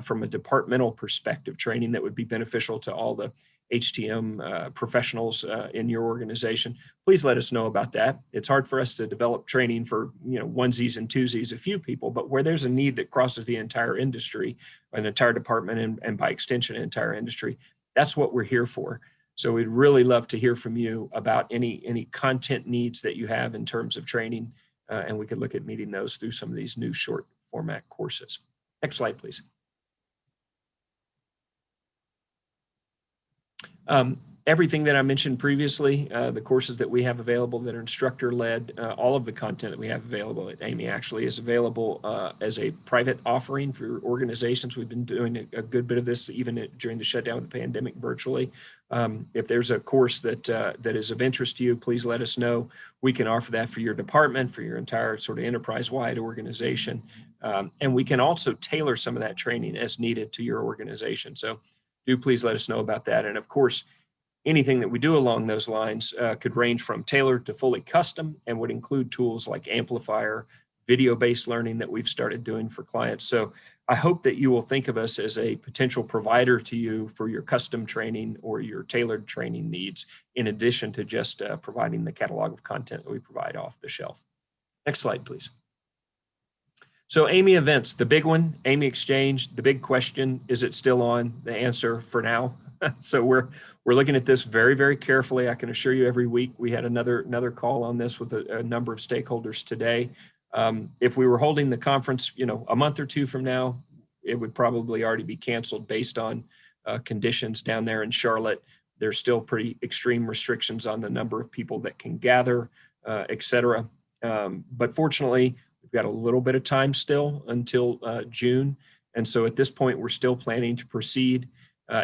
from a departmental perspective training that would be beneficial to all the HTM professionals in your organization, please let us know about that. It's hard for us to develop training for, you know, onesies and twosies, a few people, but where there's a need that crosses the entire industry, an entire department, and by extension, an entire industry, that's what we're here for. So we'd really love to hear from you about any content needs that you have in terms of training, and we could look at meeting those through some of these new short format courses. Next slide, please. Everything that I mentioned previously, the courses that we have available that are instructor-led, all of the content that we have available at AAMI actually is available as a private offering for organizations. We've been doing a good bit of this even during the shutdown of the pandemic virtually. If there's a course that is of interest to you, please let us know. We can offer that for your department, for your entire sort of enterprise-wide organization. And we can also tailor some of that training as needed to your organization. So do please let us know about that. And of course, anything that we do along those lines could range from tailored to fully custom and would include tools like Amplifier, video-based learning that we've started doing for clients. So I hope that you will think of us as a potential provider to you for your custom training or your tailored training needs, in addition to just providing the catalog of content that we provide off the shelf. Next slide, please. So AAMI events, the big one, AAMI Exchange, the big question, is it still on? The answer for now. So we're looking at this very, very carefully. I can assure you every week we had another call on this with a number of stakeholders today. If we were holding the conference, you know, a month or two from now, it would probably already be canceled based on conditions down there in Charlotte. There's still pretty extreme restrictions on the number of people that can gather, et cetera. But fortunately, we've got a little bit of time still until June. And so at this point, we're still planning to proceed.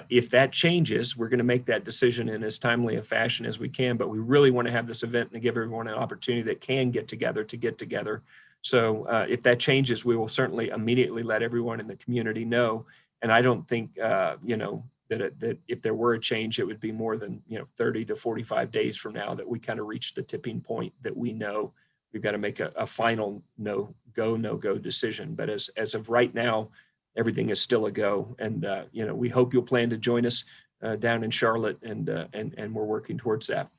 If that changes, we're going to make that decision in as timely a fashion as we can, but we really want to have this event and give everyone an opportunity that can get together. So if that changes, we will certainly immediately let everyone in the community know. And I don't think, you know, that if there were a change, it would be more than 30 to 45 days from now that we kind of reach the tipping point that we know we've got to make a final no go decision. But as of right now, everything is still a go. And we hope you'll plan to join us down in Charlotte, and we're working towards that.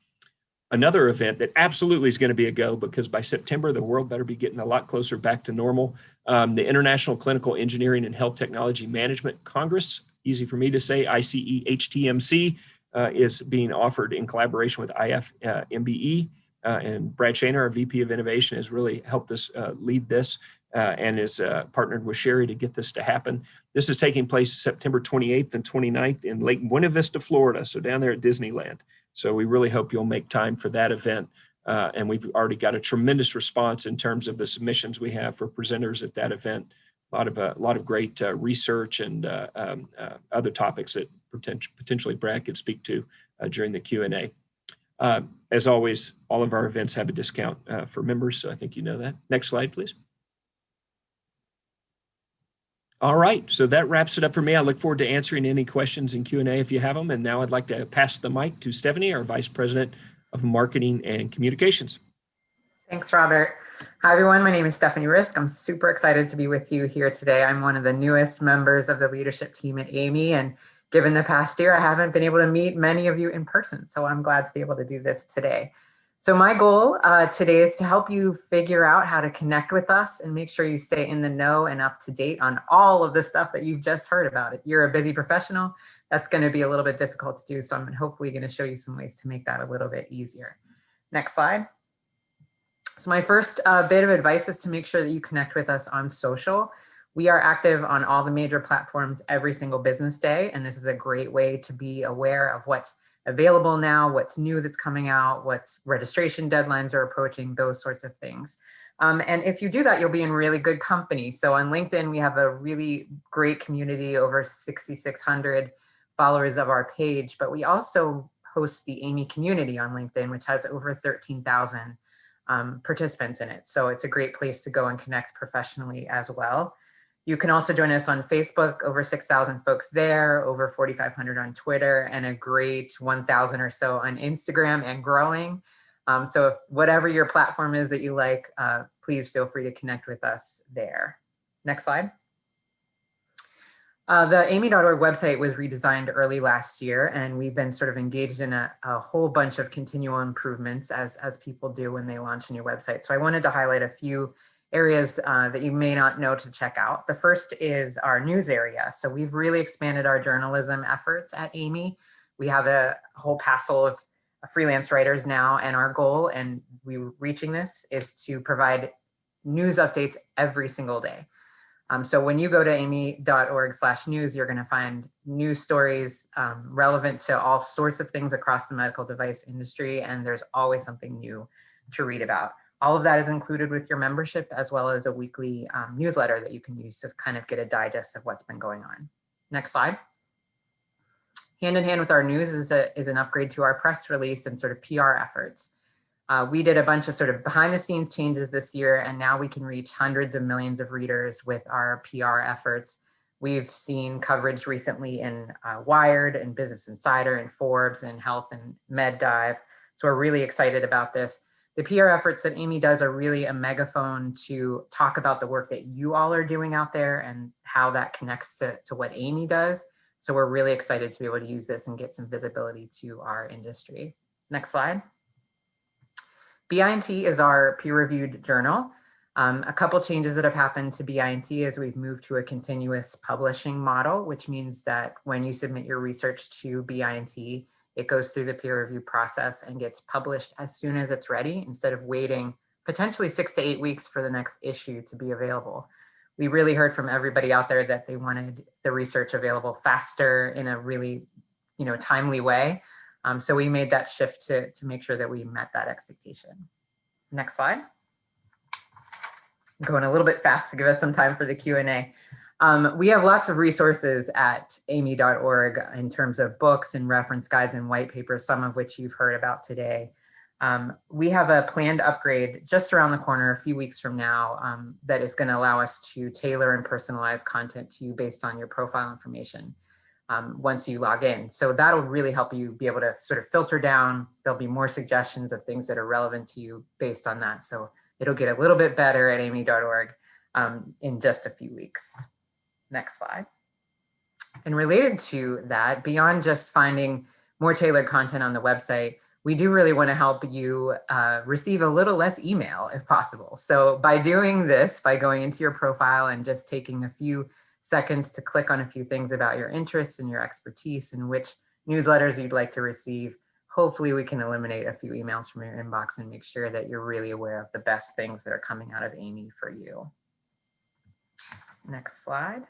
Another event that absolutely is going to be a go, because by September, the world better be getting a lot closer back to normal. The International Clinical Engineering and Health Technology Management Congress, easy for me to say, ICE HTMC, is being offered in collaboration with IFMBE. And Brad Shaner, our VP of Innovation, has really helped us lead this and is partnered with Sherry to get this to happen. This is taking place September 28th and 29th in Lake Buena Vista, Florida, so down there at Disneyland. So we really hope you'll make time for that event. And we've already got a tremendous response in terms of the submissions we have for presenters at that event. A lot of great research and other topics that potentially Brad could speak to during the Q&A. As always, all of our events have a discount for members, so I think you know that. Next slide, please. All right, so that wraps it up for me. I look forward to answering any questions in Q&A if you have them. And now I'd like to pass the mic to Stephanie, our Vice President of Marketing and Communications. Thanks, Robert. Hi, everyone. My name is Stephanie Risk. I'm super excited to be with you here today. I'm one of the newest members of the leadership team at AAMI, and given the past year, I haven't been able to meet many of you in person, so I'm glad to be able to do this today. So my goal today is to help you figure out how to connect with us and make sure you stay in the know and up to date on all of the stuff that you've just heard about. If you're a busy professional, that's going to be a little bit difficult to do, so I'm hopefully going to show you some ways to make that a little bit easier. Next slide. So my first bit of advice is to make sure that you connect with us on social. We are active on all the major platforms every single business day, and this is a great way to be aware of what's available now, what's new that's coming out, what's registration deadlines are approaching, those sorts of things. And if you do that, you'll be in really good company. So on LinkedIn, we have a really great community, over 6,600 followers of our page, but we also host the AAMI community on LinkedIn, which has over 13,000 participants in it. So it's a great place to go and connect professionally as well. You can also join us on Facebook, over 6,000 folks there, over 4,500 on Twitter, and a great 1,000 or so on Instagram and growing. So if whatever your platform is that you like, please feel free to connect with us there. Next slide. The AAMI.org website was redesigned early last year, and we've been sort of engaged in a whole bunch of continual improvements as people do when they launch a new website. So I wanted to highlight a few areas that you may not know to check out. The first is our news area. So we've really expanded our journalism efforts at AAMI. We have a whole passel of freelance writers now, and our goal, and we're reaching this, is to provide news updates every single day. So when you go to aami.org/news, you're going to find news stories relevant to all sorts of things across the medical device industry, and there's always something new to read about. All of that is included with your membership, as well as a weekly newsletter that you can use to kind of get a digest of what's been going on. Next slide. Hand in hand with our news is an upgrade to our press release and sort of PR efforts. We did a bunch of sort of behind the scenes changes this year, and now we can reach hundreds of millions of readers with our PR efforts. We've seen coverage recently in Wired and Business Insider and Forbes and Health and MedDive. So we're really excited about this. The PR efforts that AAMI does are really a megaphone to talk about the work that you all are doing out there and how that connects to what AAMI does. So we're really excited to be able to use this and get some visibility to our industry. Next slide. BINT is our peer-reviewed journal. A couple changes that have happened to BINT is we've moved to a continuous publishing model, which means that when you submit your research to BINT, it goes through the peer review process and gets published as soon as it's ready, instead of waiting potentially 6 to 8 weeks for the next issue to be available. We really heard from everybody out there that they wanted the research available faster in a really, timely way. So we made that shift to make sure that we met that expectation. Next slide. I'm going a little bit fast to give us some time for the Q&A. We have lots of resources at aami.org in terms of books and reference guides and white papers, some of which you've heard about today. We have a planned upgrade just around the corner a few weeks from now that is going to allow us to tailor and personalize content to you based on your profile information. once you log in. So that'll really help you be able to sort of filter down. There'll be more suggestions of things that are relevant to you based on that. So it'll get a little bit better at AAMI.org in just a few weeks. Next slide. And related to that, beyond just finding more tailored content on the website, we do really want to help you receive a little less email if possible. So by doing this, by going into your profile and just taking a few seconds to click on a few things about your interests and your expertise and which newsletters you'd like to receive, hopefully we can eliminate a few emails from your inbox and make sure that you're really aware of the best things that are coming out of AAMI for you. Next slide.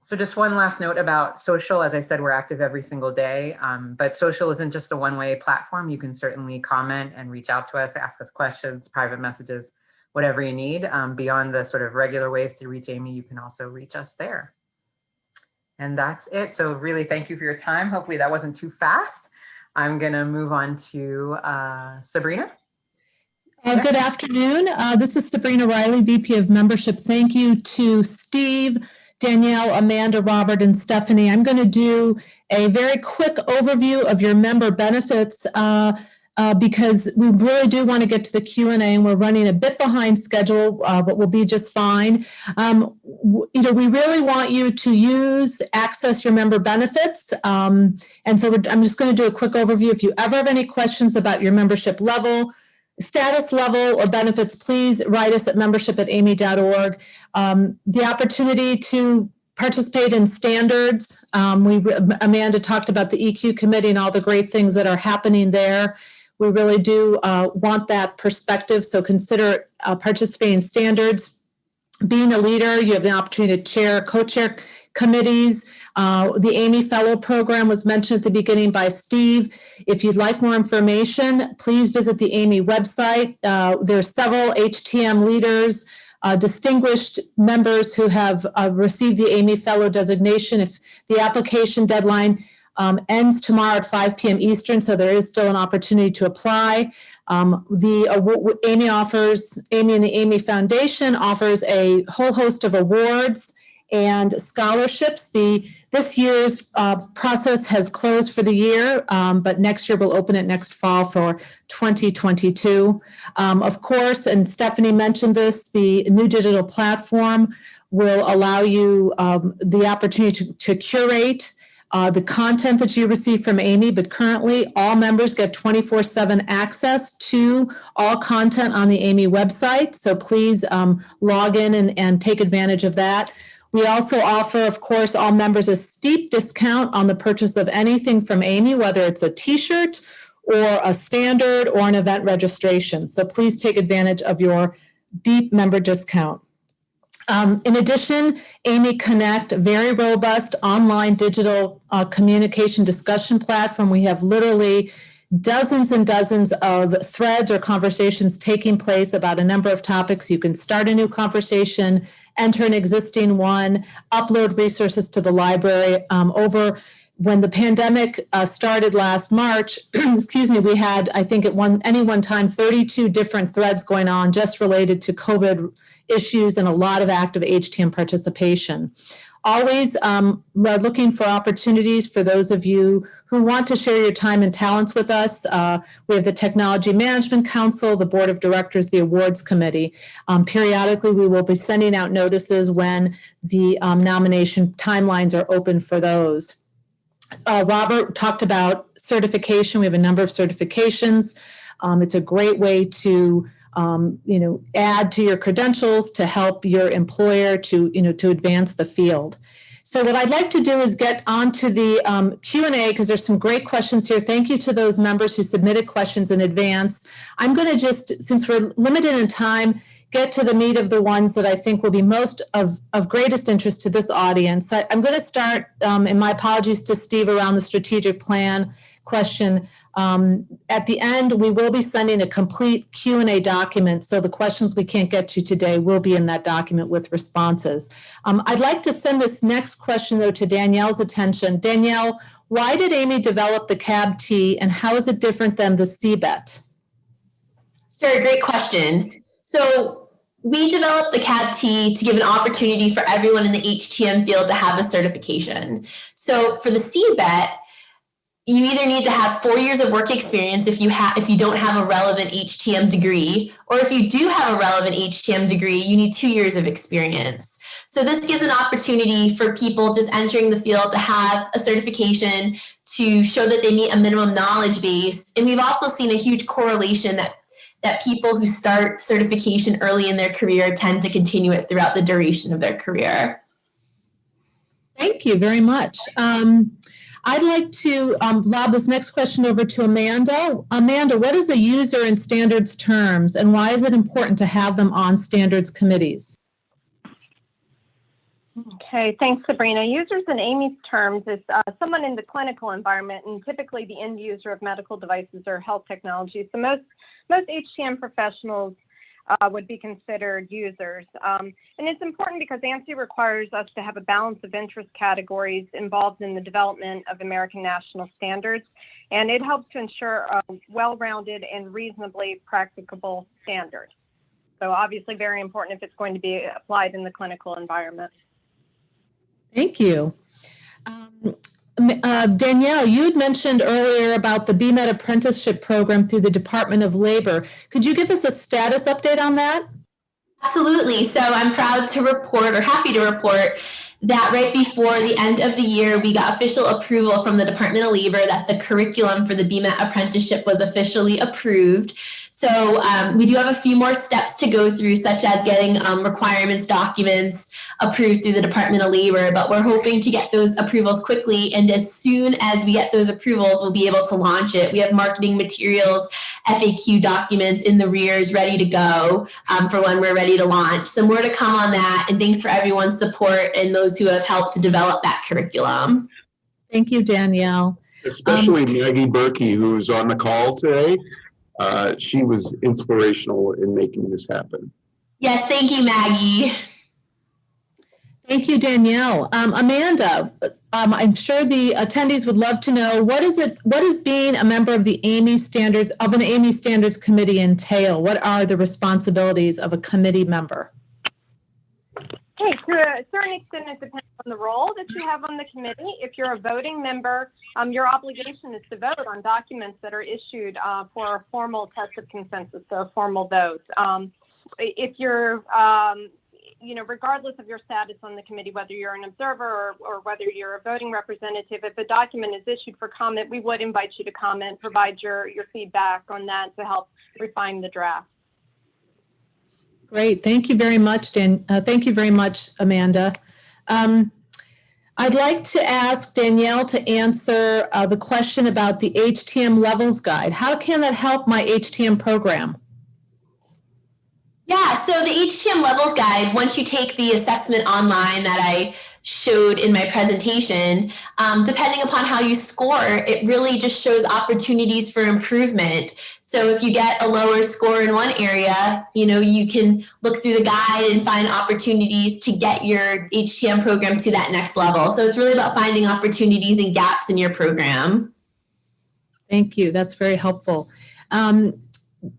So just one last note about social. As I said, we're active every single day, but social isn't just a one-way platform. You can certainly comment and reach out to us, ask us questions, private messages, whatever you need. Beyond the sort of regular ways to reach AAMI, you can also reach us there. And that's it. So really thank you for your time. Hopefully that wasn't too fast. I'm gonna move on to Sabrina. Good afternoon. This is Sabrina Riley, VP of Membership. Thank you to Steve, Danielle, Amanda, Robert, and Stephanie. I'm going to do a very quick overview of your member benefits because we really do want to get to the Q&A, and we're running a bit behind schedule, but we'll be just fine. We really want you to access your member benefits. And so I'm just going to do a quick overview. If you ever have any questions about your membership level, status level, or benefits, please write us at membership@aami.org. The opportunity to participate in standards. Amanda talked about the EQ committee and all the great things that are happening there. We really do want that perspective, so consider participating in standards. Being a leader, you have the opportunity to chair, co-chair committees. The AAMI Fellow Program was mentioned at the beginning by Steve. If you'd like more information, please visit the AAMI website. There are several HTM leaders, distinguished members who have received the AAMI Fellow designation. If the application deadline ends tomorrow at 5 p.m. Eastern, so there is still an opportunity to apply. AAMI and the AAMI Foundation offers a whole host of awards and scholarships. This year's process has closed for the year, but next year we'll open it next fall for 2022. Of course, and Stephanie mentioned this, the new digital platform will allow you the opportunity to curate the content that you receive from AAMI, but currently all members get 24/7 access to all content on the AAMI website. So please log in and take advantage of that. We also offer, of course, all members a steep discount on the purchase of anything from AAMI, whether it's a t-shirt or a standard or an event registration. So please take advantage of your deep member discount. In addition, AAMI Connect, very robust online digital communication discussion platform. We have literally dozens and dozens of threads or conversations taking place about a number of topics. You can start a new conversation, enter an existing one, upload resources to the library. When the pandemic started last March, excuse me, we had, I think at any one time, 32 different threads going on just related to COVID issues and a lot of active HTM participation. Always we're looking for opportunities for those of you who want to share your time and talents with us. We have the Technology Management Council, the Board of Directors, the Awards Committee. Periodically, we will be sending out notices when the nomination timelines are open for those. Robert talked about certification. We have a number of certifications. It's a great way to add to your credentials to help your employer to advance the field. So what I'd like to do is get onto the Q&A because there's some great questions here. Thank you to those members who submitted questions in advance. I'm going to just, since we're limited in time, get to the meat of the ones that I think will be most of greatest interest to this audience. I'm going to start, and my apologies to Steve around the strategic plan question. At the end, we will be sending a complete Q&A document, so the questions we can't get to today will be in that document with responses. I'd like to send this next question, though, to Danielle's attention. Danielle, why did AAMI develop the CAB-T, and how is it different than the CBET? Sure, great question. So we developed the CAB-T to give an opportunity for everyone in the HTM field to have a certification. So for the CBET, you either need to have 4 years of work experience if you don't have a relevant HTM degree, or if you do have a relevant HTM degree, you need 2 years of experience. So this gives an opportunity for people just entering the field to have a certification to show that they meet a minimum knowledge base. And we've also seen a huge correlation that people who start certification early in their career tend to continue it throughout the duration of their career. Thank you very much. I'd like to lob this next question over to Amanda. Amanda, what is a user in standards terms, and why is it important to have them on standards committees? Okay, thanks, Sabrina. Users in AAMI's terms is someone in the clinical environment and typically the end user of medical devices or health technology. So most HTM professionals would be considered users. And it's important because ANSI requires us to have a balance of interest categories involved in the development of American national standards. And it helps to ensure a well-rounded and reasonably practicable standard. So obviously very important if it's going to be applied in the clinical environment. Thank you. Danielle, you had mentioned earlier about the BMed apprenticeship program through the Department of Labor. Could you give us a status update on that? Absolutely. So I'm proud to report, or happy to report, that right before the end of the year, we got official approval from the Department of Labor that the curriculum for the BMed apprenticeship was officially approved. So we do have a few more steps to go through, such as getting requirements documents approved through the Department of Labor, but we're hoping to get those approvals quickly. And as soon as we get those approvals, we'll be able to launch it. We have marketing materials, FAQ documents in the rears ready to go for when we're ready to launch. So more to come on that. And thanks for everyone's support and those who have helped to develop that curriculum. Thank you, Danielle. Especially Maggie Berkey, who is on the call today. She was inspirational in making this happen. Yes, thank you, Maggie. Thank you, Danielle. Amanda, I'm sure the attendees would love to know, what does being a member of the AAMI standards, of an AAMI standards committee entail? What are the responsibilities of a committee member? Okay, to a certain extent, it depends on the role that you have on the committee. If you're a voting member, your obligation is to vote on documents that are issued for a formal test of consensus, so a formal vote. If you're regardless of your status on the committee, whether you're an observer or whether you're a voting representative, if a document is issued for comment, we would invite you to comment, provide your feedback on that to help refine the draft. Great. Thank you very much, thank you very much, Amanda. I'd like to ask Danielle to answer the question about the HTM Levels Guide. How can that help my HTM program? Yeah, so the HTM Levels Guide, once you take the assessment online that I showed in my presentation, depending upon how you score, it really just shows opportunities for improvement. So if you get a lower score in one area, you can look through the guide and find opportunities to get your HTM program to that next level. So it's really about finding opportunities and gaps in your program. Thank you. That's very helpful.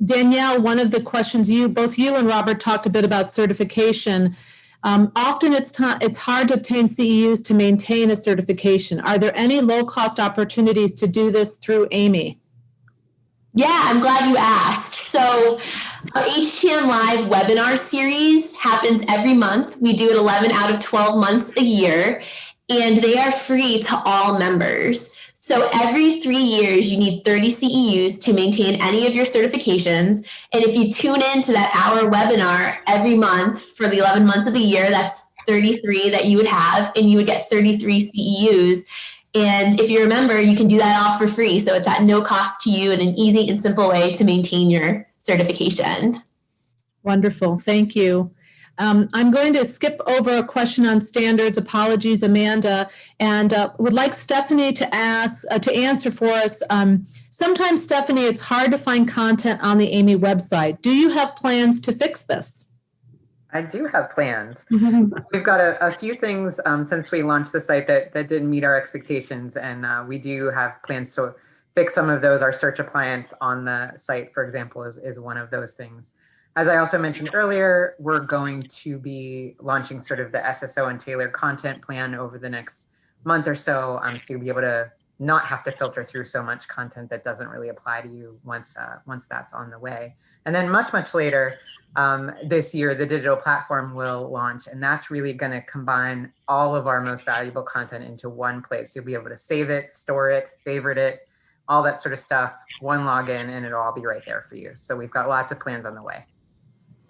Danielle, one of the questions both you and Robert talked a bit about certification. Often it's hard to obtain CEUs to maintain a certification. Are there any low-cost opportunities to do this through AAMI? Yeah, I'm glad you asked. So our HTM Live webinar series happens every month. We do it 11 out of 12 months a year, and they are free to all members. So every 3 years, you need 30 CEUs to maintain any of your certifications. And if you tune into that hour webinar every month for the 11 months of the year, that's 33 that you would have, and you would get 33 CEUs. And if you remember, you can do that all for free. So it's at no cost to you and an easy and simple way to maintain your certification. Wonderful. Thank you. I'm going to skip over a question on standards. Apologies, Amanda, and would like Stephanie to answer for us. Sometimes, Stephanie, it's hard to find content on the AAMI website. Do you have plans to fix this? I do have plans. We've got a few things since we launched the site that didn't meet our expectations, and we do have plans to fix some of those. Our search appliance on the site, for example, is one of those things. As I also mentioned earlier, we're going to be launching sort of the SSO and tailored content plan over the next month or so. So you'll be able to not have to filter through so much content that doesn't really apply to you once that's on the way. And then much later this year, the digital platform will launch, and that's really going to combine all of our most valuable content into one place. You'll be able to save it, store it, favorite it, all that sort of stuff, one login, and it'll all be right there for you. So we've got lots of plans on the way.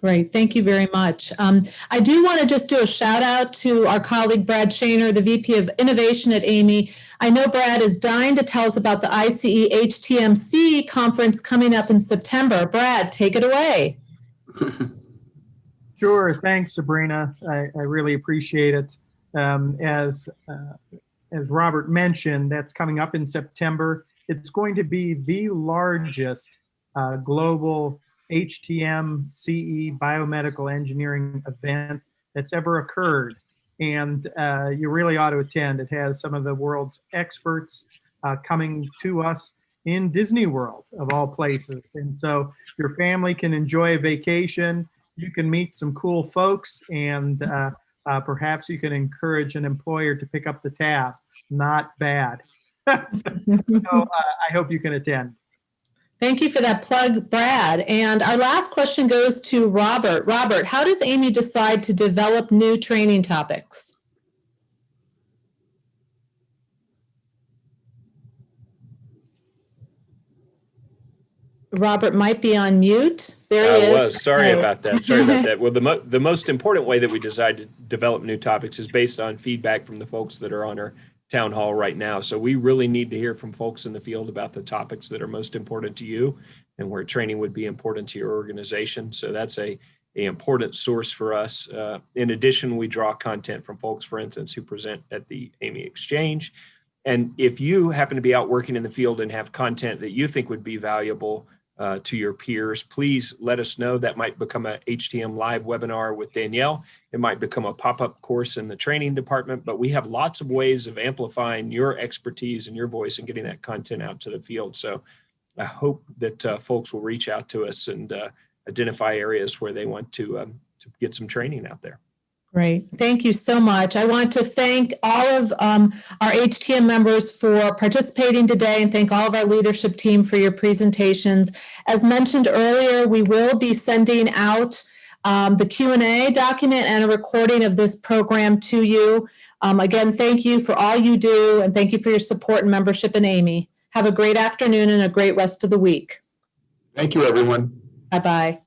Great. Thank you very much. I do want to just do a shout out to our colleague, Brad Shaner, the VP of Innovation at AAMI. I know Brad is dying to tell us about the ICE HTMC conference coming up in September. Brad, take it away. Sure. Thanks, Sabrina. I really appreciate it. As Robert mentioned, that's coming up in September. It's going to be the largest global HTM CE biomedical engineering event that's ever occurred. And you really ought to attend. It has some of the world's experts coming to us in Disney World, of all places. And so your family can enjoy a vacation. You can meet some cool folks, and perhaps you can encourage an employer to pick up the tab. Not bad. So I hope you can attend. Thank you for that plug, Brad. And our last question goes to Robert. Robert, how does AAMI decide to develop new training topics? Robert might be on mute. There he is. Sorry about that. Sorry about that. Well, the most important way that we decide to develop new topics is based on feedback from the folks that are on our town hall right now. So we really need to hear from folks in the field about the topics that are most important to you and where training would be important to your organization. So that's a important source for us. In addition, we draw content from folks, for instance, who present at the AAMI Exchange. And if you happen to be out working in the field and have content that you think would be valuable to your peers, please let us know. That might become a HTM live webinar with Danielle. It might become a pop-up course in the training department, but we have lots of ways of amplifying your expertise and your voice and getting that content out to the field. So I hope that folks will reach out to us and identify areas where they want to get some training out there. Great. Thank you so much. I want to thank all of our HTM members for participating today and thank all of our leadership team for your presentations. As mentioned earlier, we will be sending out the Q&A document and a recording of this program to you. Again, thank you for all you do and thank you for your support and membership in AAMI. Have a great afternoon and a great rest of the week. Thank you, everyone. Bye-bye.